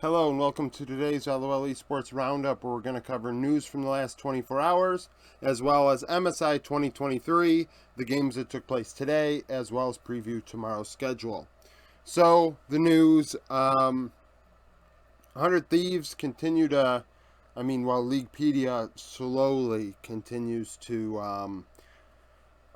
Hello and welcome to today's Lol Esports Roundup, where we're going to cover news from the last 24 hours, as well as MSI 2023, the games that took place today, as well as preview tomorrow's schedule. So, the news, 100 Thieves continue to, while Leaguepedia slowly continues to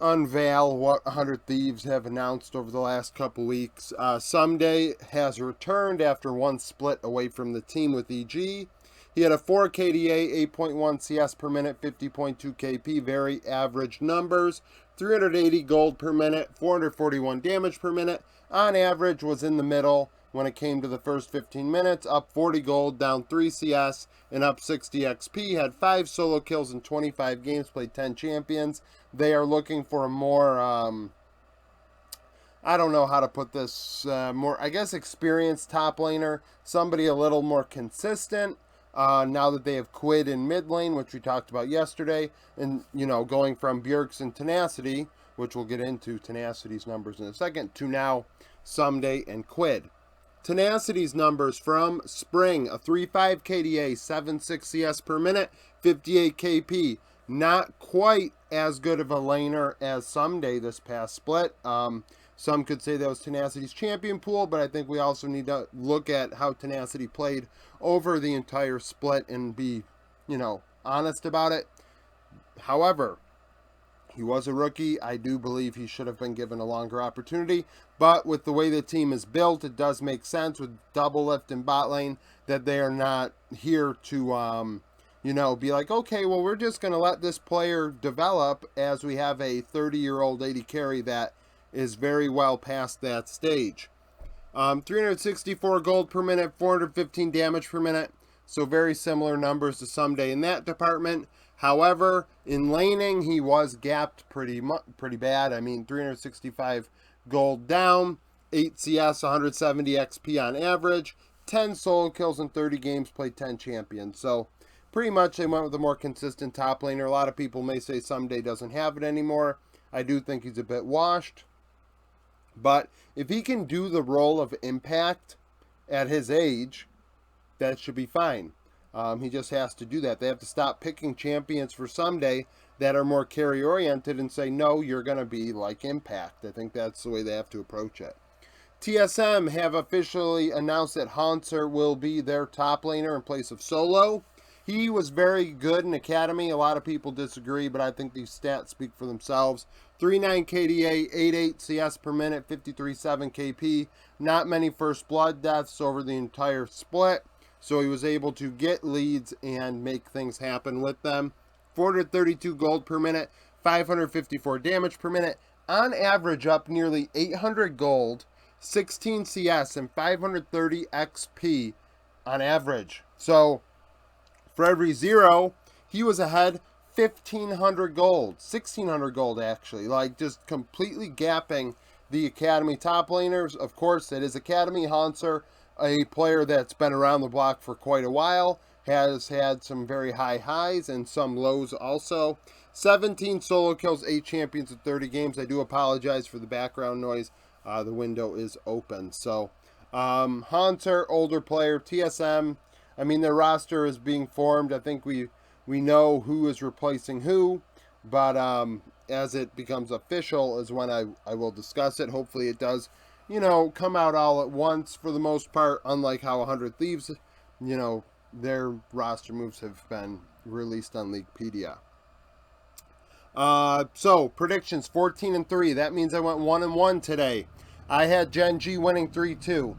unveil what 100 Thieves have announced over the last couple weeks. Someday has returned after one split away from the team with EG. He had a 4 KDA, 8.1 CS per minute, 50.2 KP, very average numbers, 380 gold per minute, 441 damage per minute. On average was in the middle when it came to the first 15 minutes, up 40 gold, down 3 CS, and up 60 XP, had 5 solo kills in 25 games, played 10 champions. They are looking for a more, I don't know how to put this, more, I guess, experienced top laner, somebody a little more consistent, now that they have Quid in mid lane, which we talked about yesterday, and, going from Bjergsen and Tenacity, which we'll get into Tenacity's numbers in a second, to now Someday and Quid. Tenacity's numbers from spring, a 3.5 KDA, 7.6 CS per minute, 58 KP. Not quite as good of a laner as Someday this past split. Some could say that was Tenacity's champion pool, but I think we also need to look at how Tenacity played over the entire split and be, honest about it. However, he was a rookie. I do believe he should have been given a longer opportunity. But with the way the team is built, it does make sense with double lift and bot lane that they are not here to, be like, okay, well, we're just going to let this player develop as we have a 30-year-old AD carry that is very well past that stage. 364 gold per minute, 415 damage per minute. So very similar numbers to Someday in that department. However, in laning, he was gapped pretty bad. 365 gold down, 8 CS, 170 XP on average, 10 solo kills in 30 games, played 10 champions. So pretty much they went with a more consistent top laner. A lot of people may say Someday doesn't have it anymore. I do think he's a bit washed. But if he can do the role of impact at his age, that should be fine. He just has to do that. They have to stop picking champions for Someday that are more carry-oriented and say, no, you're going to be like Impact. I think that's the way they have to approach it. TSM have officially announced that Hanser will be their top laner in place of Solo. He was very good in Academy. A lot of people disagree, but I think these stats speak for themselves. 3.9 KDA, 8.8 CS per minute, 53.7 KP. Not many first blood deaths over the entire split. So he was able to get leads and make things happen with them. 432 gold per minute, 554 damage per minute. On average, up nearly 800 gold, 16 CS, and 530 XP on average. So for every 0, he was ahead 1,500 gold. 1,600 gold, actually. Like, just completely gapping the Academy top laners. Of course, it is Academy. Hanser, a player that's been around the block for quite a while, has had some very high highs and some lows also. 17 solo kills, 8 champions in 30 games. I do apologize for the background noise. The window is open. So, Hanser, older player. TSM, their roster is being formed. I think we know who is replacing who, but as it becomes official is when I will discuss it. Hopefully it does come out all at once for the most part, unlike how 100 Thieves, their roster moves have been released on Leaguepedia. So, predictions, 14-3. That means I went 1-1 today. I had Gen G winning 3-2.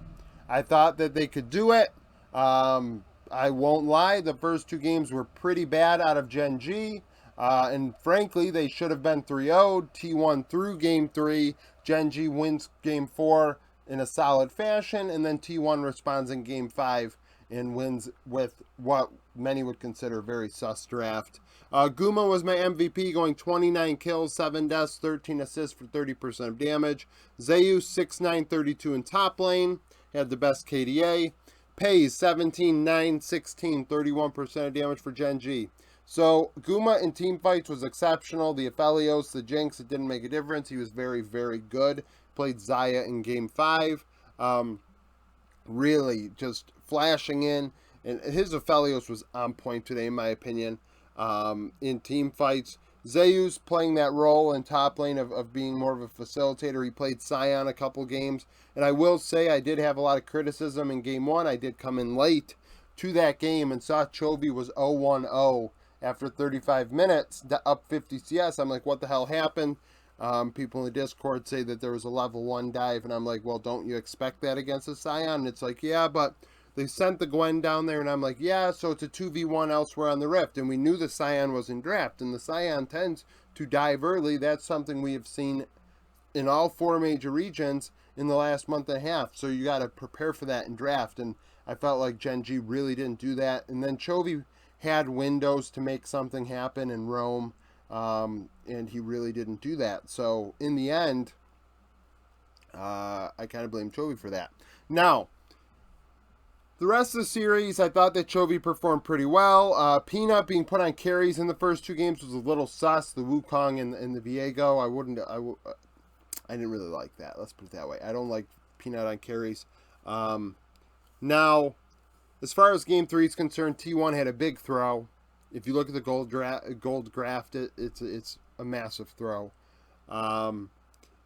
I thought that they could do it. I won't lie, the first 2 games were pretty bad out of Gen G. And frankly, they should have been 3-0'd. T1 through game 3. Gen G wins game 4 in a solid fashion. And then T1 responds in game 5 and wins with what many would consider a very sus draft. Guma was my MVP, going 29 kills, 7 deaths, 13 assists for 30% of damage. Zeus, 6'9", 32 in top lane. Had the best KDA. Pays 17, 9, 16, 31% of damage for Gen G. So, Guma in team fights was exceptional. The Aphelios, the Jinx, it didn't make a difference. He was very, very good. Played Xayah in game 5. Really just flashing in, and his Aphelios was on point today, in my opinion. In team fights, Zayu's playing that role in top lane of being more of a facilitator. He played Scion a couple games, and I will say I did have a lot of criticism in game one. I did come in late to that game and saw Chovy was 0-1-0 after 35 minutes, up 50 CS. I'm like, what the hell happened? People in the Discord say that there was a level 1 dive, and I'm like, well, don't you expect that against a Scion? And it's like, yeah, but they sent the Gwen down there, and I'm like, yeah, so it's a 2v1 elsewhere on the Rift, and we knew the Scion was in draft, and the Scion tends to dive early. That's something we have seen in all 4 major regions in the last month and a half, so you got to prepare for that in draft, and I felt like Gen G really didn't do that, and then Chovy had windows to make something happen in Rome, and he really didn't do that. So in the end, I kind of blame Chovy for that. Now, the rest of the series, I thought that Chovy performed pretty well. Peanut being put on carries in the first 2 games was a little sus. The Wukong and the Viego, I didn't really like that. Let's put it that way. I don't like Peanut on carries. Now, as far as Game 3 is concerned, T1 had a big throw. If you look at the gold graph, it's a massive throw. And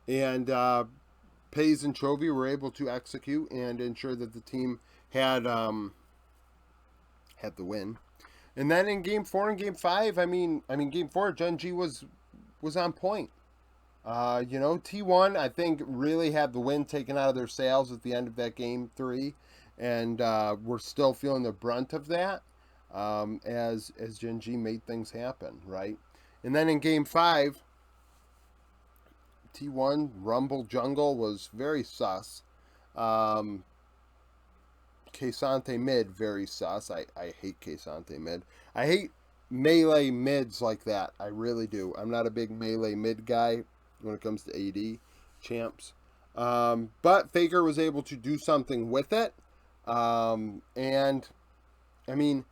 Pays and Chovy were able to execute and ensure that the team had the win. And then in Game 4 and Game 5, I mean Game 4, Gen G was on point. T1, I think, really had the wind taken out of their sails at the end of that Game 3. And we're still feeling the brunt of that as Gen G made things happen, right? And then in Game 5, T1 Rumble Jungle was very sus. K'Sante mid, very sus. I hate K'Sante mid. I hate melee mids like that. I really do. I'm not a big melee mid guy when it comes to AD champs. But Faker was able to do something with it. And I mean,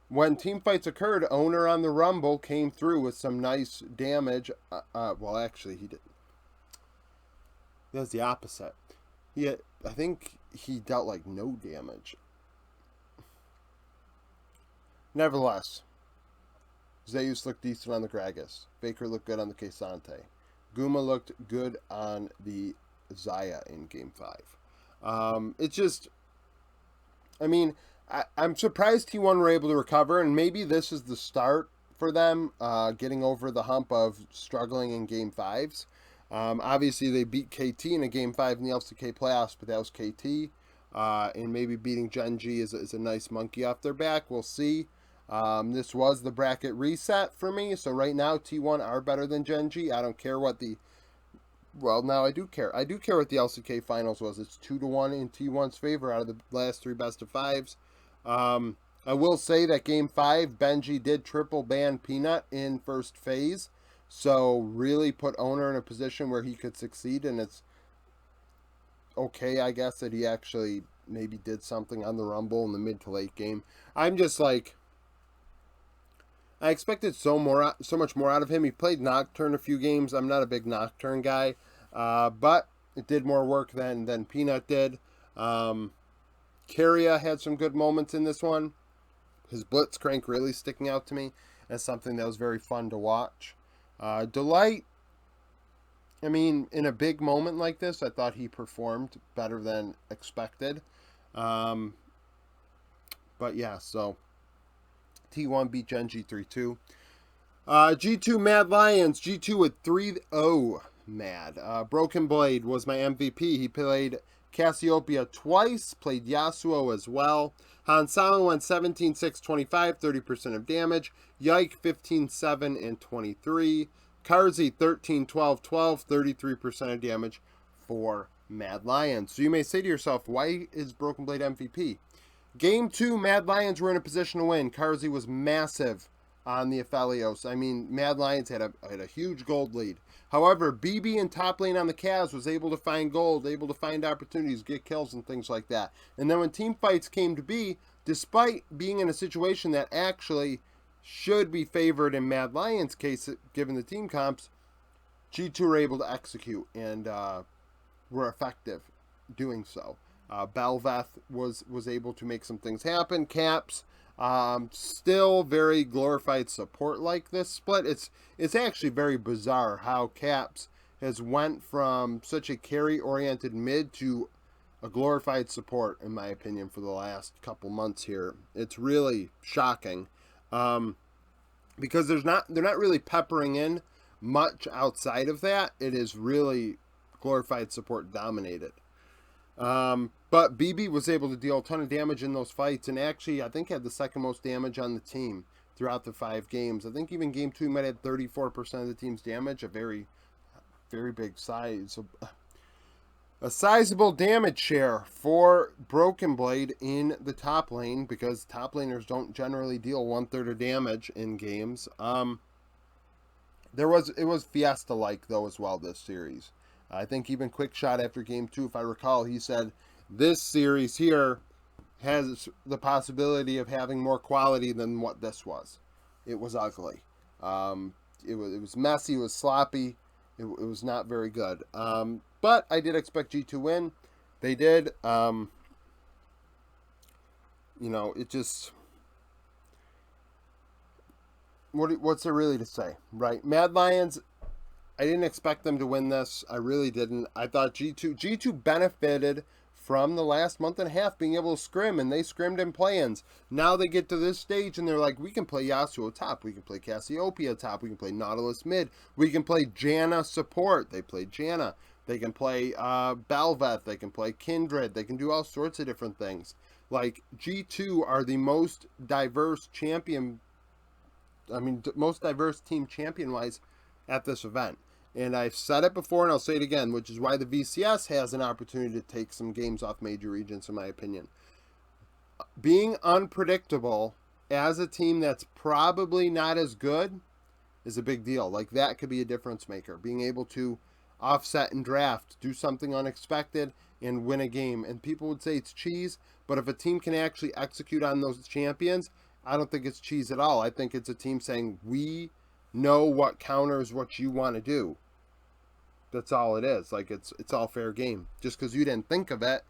when team fights occurred, Owner on the Rumble came through with some nice damage. Well, actually, he did. That's the opposite. I think he dealt like no damage. Nevertheless, Zeus looked decent on the Gragas. Faker looked good on the K'Sante. Guma looked good on the Zaya in Game 5. It's just, I mean, I'm surprised T1 were able to recover, and maybe this is the start for them getting over the hump of struggling in Game 5s. Obviously, they beat KT in a Game 5 in the LCK playoffs, but that was KT. And maybe beating Gen G is a nice monkey off their back. We'll see. This was the bracket reset for me, so right now T1 are better than Gen G. I don't care what the... Well, now I do care. I do care what the LCK finals was. It's 2-1 in T1's favor out of the last 3 best of 5s. I will say that Game 5, Benji did triple ban Peanut in first phase. So really put Owner in a position where he could succeed, and it's okay, I guess, that he actually maybe did something on the Rumble in the mid to late game. I'm just like, I expected so much more out of him. He played Nocturne a few games. I'm not a big Nocturne guy, but it did more work than Peanut did. Carrier had some good moments in this one. His Blitzcrank really sticking out to me as something that was very fun to watch. Delight, I mean, in a big moment like this, I thought he performed better than expected. But yeah, so T1 beat Gen G 3-2. G2 Mad Lions, G2 with 3-0 Mad. Broken Blade was my MVP. He played Cassiopeia twice, played Yasuo as well. Hansama went 17-6-25, 30% of damage. Yike 15-7 and 23. Karzi 13-12-12, 33% of damage for Mad Lions. So you may say to yourself, why is Broken Blade MVP? Game 2, Mad Lions were in a position to win. Karzi was massive on the Aphelios. I mean, Mad Lions had a huge gold lead. However, BB in top lane on the Cavs was able to find gold, able to find opportunities, get kills and things like that. And then when team fights came to be, despite being in a situation that actually should be favored in Mad Lions' case, given the team comps, G2 were able to execute and were effective doing so. Belveth was able to make some things happen. Caps, still very glorified support like this split. It's actually very bizarre how Caps has went from such a carry-oriented mid to a glorified support, in my opinion, for the last couple months here. It's really shocking, because they're not really peppering in much outside of that. It is really glorified support dominated. But BB was able to deal a ton of damage in those fights, and actually, I think, had the second most damage on the team throughout the 5 games. I think even game 2 he might have 34% of the team's damage, a very, very big size. A sizable damage share for Broken Blade in the top lane, because top laners don't generally deal 1/3 of damage in games. It was Fiesta-like, though, as well, this series. I think even Quickshot after game 2, if I recall, he said this series here has the possibility of having more quality than what this was. It was ugly. It was messy. It was sloppy. It was not very good. But I did expect G to win. They did. It just... What's there really to say, right? Mad Lions, I didn't expect them to win this. I really didn't. I thought G2 benefited from the last month and a half being able to scrim, and they scrimmed in play-ins. Now they get to this stage, and they're like, we can play Yasuo top, we can play Cassiopeia top, we can play Nautilus mid, we can play Janna support. They played Janna. They can play Belveth, they can play Kindred, they can do all sorts of different things. Like, G2 are the most diverse most diverse team champion-wise at this event. And I've said it before, and I'll say it again, which is why the VCS has an opportunity to take some games off major regions, in my opinion. Being unpredictable as a team that's probably not as good is a big deal. Like, that could be a difference maker. Being able to offset and draft, do something unexpected, and win a game. And people would say it's cheese, but if a team can actually execute on those champions, I don't think it's cheese at all. I think it's a team saying, we know what counters what you want to do. That's all it is. Like, it's all fair game. Just because you didn't think of it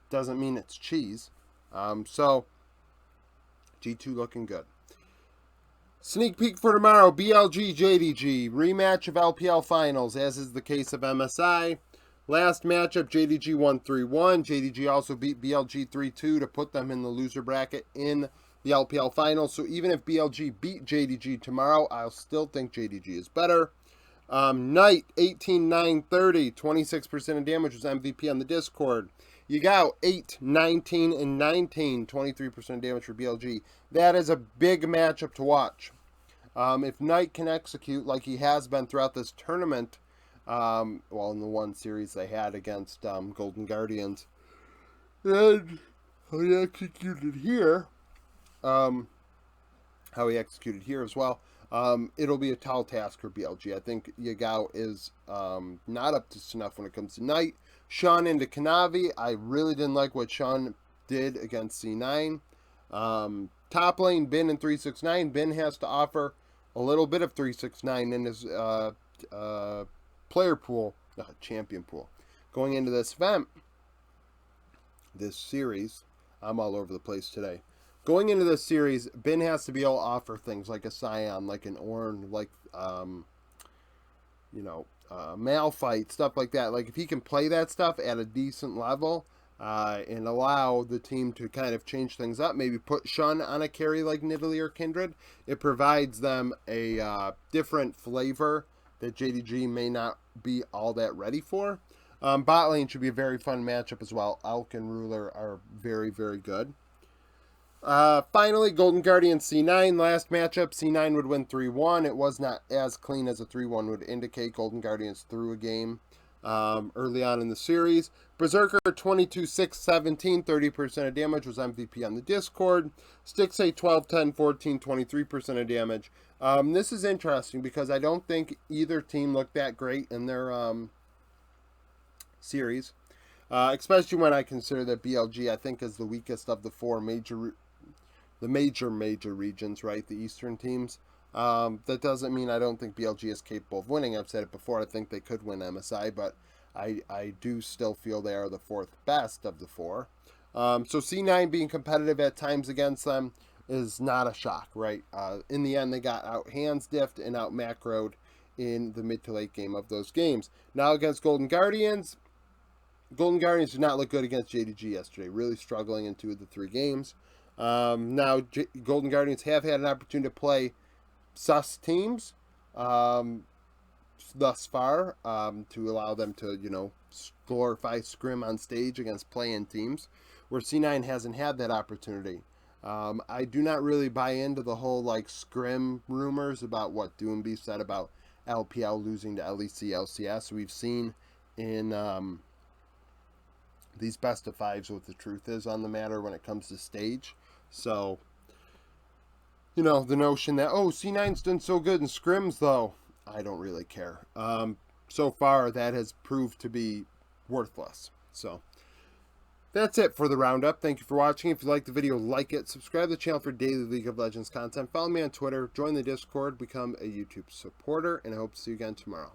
doesn't mean it's cheese. So G2 looking good. Sneak peek for tomorrow: BLG JDG rematch of LPL finals, as is the case of MSI. Last matchup, JDG won 3-1. JDG also beat BLG 3-2 to put them in the loser bracket in the LPL finals. So even if BLG beat JDG tomorrow, I'll still think JDG is better. Knight, 18-9-30, 26% of damage, was MVP on the Discord. Yagao, 8, 19, and 19, 23% damage for BLG. That is a big matchup to watch. If Knight can execute like he has been throughout this tournament, in the one series they had against Golden Guardians, and how he executed here, as well, it'll be a tall task for BLG. I think Yagao is not up to snuff when it comes to Knight. Sean into Kanavi. I really didn't like what Sean did against C9. Top lane, Bin and 369. Bin has to offer a little bit of 369 in his player pool, champion pool. Going into this event, this series, I'm all over the place today. Going into this series, Bin has to be able to offer things like a Scion, like an Ornn, like, Malphite, stuff like that. Like, if he can play that stuff at a decent level, and allow the team to kind of change things up, maybe put Shun on a carry like Nidalee or Kindred, it provides them a different flavor that JDG may not be all that ready for. Bot lane should be a very fun matchup as well. Elk and Ruler are very, very good. Finally, Golden Guardian C9. Last matchup, C9 would win 3-1. It was not as clean as a 3-1 would indicate. Golden Guardians threw a game early on in the series. Berserker 22-6-17, 30% of damage, was MVP on the Discord. Stixay 12-10, 14, 23% of damage. This is interesting because I don't think either team looked that great in their series. Especially when I consider that BLG, I think, is the weakest of the four major regions, right? The Eastern teams. That doesn't mean I don't think BLG is capable of winning. I've said it before. I think they could win MSI, but I do still feel they are the fourth best of the four. So C9 being competitive at times against them is not a shock, right? In the end, they got out hands diffed and out macroed in the mid to late game of those games. Now against Golden Guardians did not look good against JDG yesterday, really struggling in 2 of the 3 games. Golden Guardians have had an opportunity to play sus teams thus far to allow them to, glorify scrim on stage against play-in teams, where C9 hasn't had that opportunity. I do not really buy into the whole scrim rumors about what Doomby said about LPL losing to LEC LCS. We've seen in these best of fives what the truth is on the matter when it comes to stage. So, the notion that, C9's done so good in scrims, though, I don't really care. So far, that has proved to be worthless. So, that's it for the roundup. Thank you for watching. If you liked the video, like it. Subscribe to the channel for daily League of Legends content. Follow me on Twitter. Join the Discord. Become a YouTube supporter. And I hope to see you again tomorrow.